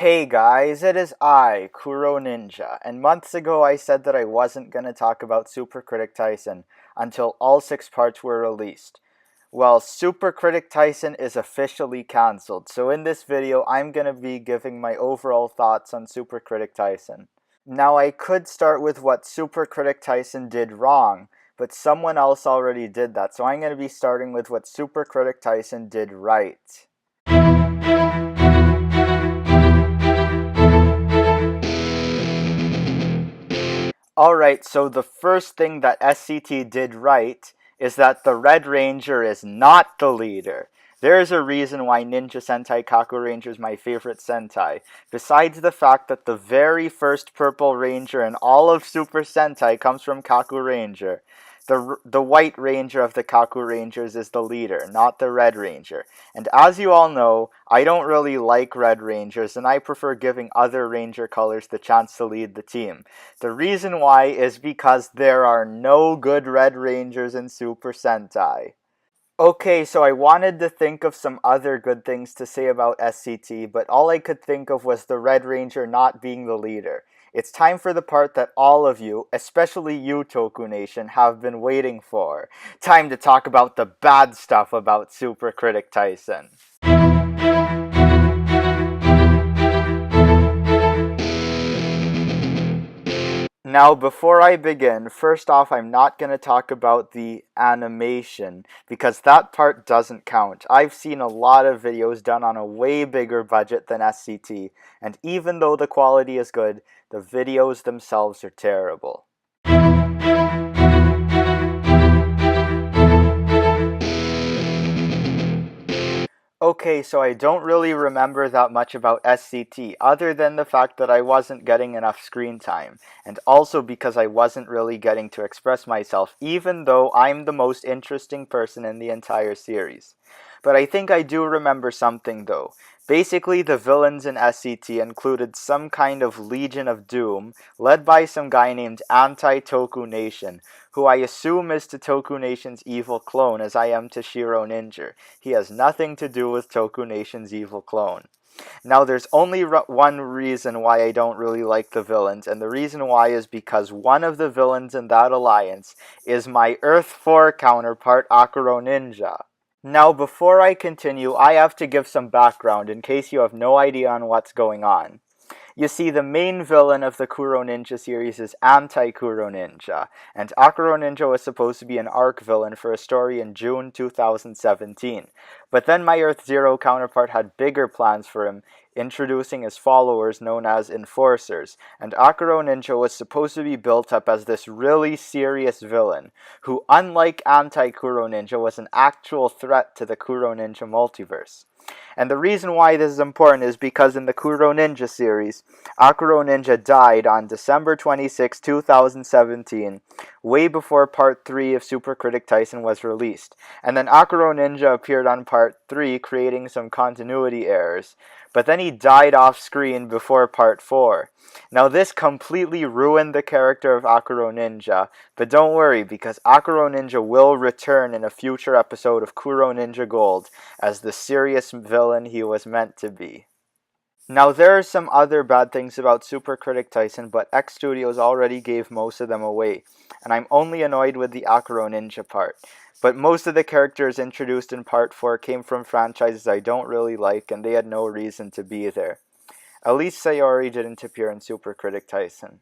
Hey guys, it is I, Kuroninja, and months ago I said that I wasn't going to talk about Super Critic Tyson until all 6 parts were released. Well, Super Critic Tyson is officially cancelled, so in this video I'm going to be giving my overall thoughts on Super Critic Tyson. Now I could start with what Super Critic Tyson did wrong, but someone else already did that, so I'm going to be starting with what Super Critic Tyson did right. Alright, so the first thing that SCT did right is that the Red Ranger is not the leader. There's a reason why Ninja Sentai Kaku Ranger is my favorite Sentai, besides the fact that the very first Purple Ranger in all of Super Sentai comes from Kaku Ranger. The White Ranger of the Kaku Rangers is the leader, not the Red Ranger. And as you all know, I don't really like Red Rangers, and I prefer giving other Ranger colors the chance to lead the team. The reason why is because there are no good Red Rangers in Super Sentai. Okay, so I wanted to think of some other good things to say about SCT, but all I could think of was the Red Ranger not being the leader. It's time for the part that all of you, especially you Toku Nation, have been waiting for. Time to talk about the bad stuff about Super Critic Tyson. Now, before I begin, first off, I'm not going to talk about the animation, because that part doesn't count. I've seen a lot of videos done on a way bigger budget than SCT, and even though the quality is good, the videos themselves are terrible. Okay, so I don't really remember that much about SCT, other than the fact that I wasn't getting enough screen time, and also because I wasn't really getting to express myself, even though I'm the most interesting person in the entire series. But I think I do remember something though. Basically, the villains in SCT included some kind of Legion of Doom, led by some guy named Anti-Toku Nation, who I assume is to Toku Nation's evil clone as I am to Kuroninja. He has nothing to do with Toku Nation's evil clone. Now, there's only one reason why I don't really like the villains, and the reason why is because one of the villains in that alliance is my Earth 4 counterpart, Kuroninja. Now, before I continue, I have to give some background in case you have no idea on what's going on. You see, the main villain of the Kuroninja series is Anti-Kuroninja, and Kuroninja was supposed to be an arc villain for a story in June 2017. But then my Earth Zero counterpart had bigger plans for him, introducing his followers known as Enforcers, and Kuroninja was supposed to be built up as this really serious villain, who unlike Anti-Kuroninja was an actual threat to the Kuroninja multiverse. And the reason why this is important is because in the Kuroninja series, Kuroninja died on December 26, 2017, way before Part 3 of Super Critic Tyson was released. And then Kuroninja appeared on Part 3, creating some continuity errors. But then he died off screen before Part 4. Now this completely ruined the character of Kuroninja, but don't worry because Kuroninja will return in a future episode of Kuroninja Gold as the serious villain he was meant to be. Now there are some other bad things about Super Critic Tyson, but X Studios already gave most of them away, and I'm only annoyed with the Kuroninja part. But most of the characters introduced in Part 4 came from franchises I don't really like, and they had no reason to be there. At least Sayori didn't appear in Super Critic Tyson.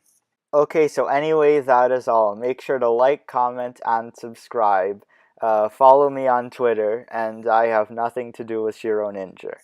Okay, so anyway, that is all. Make sure to like, comment, and subscribe. Follow me on Twitter, and I have nothing to do with Kuroninja.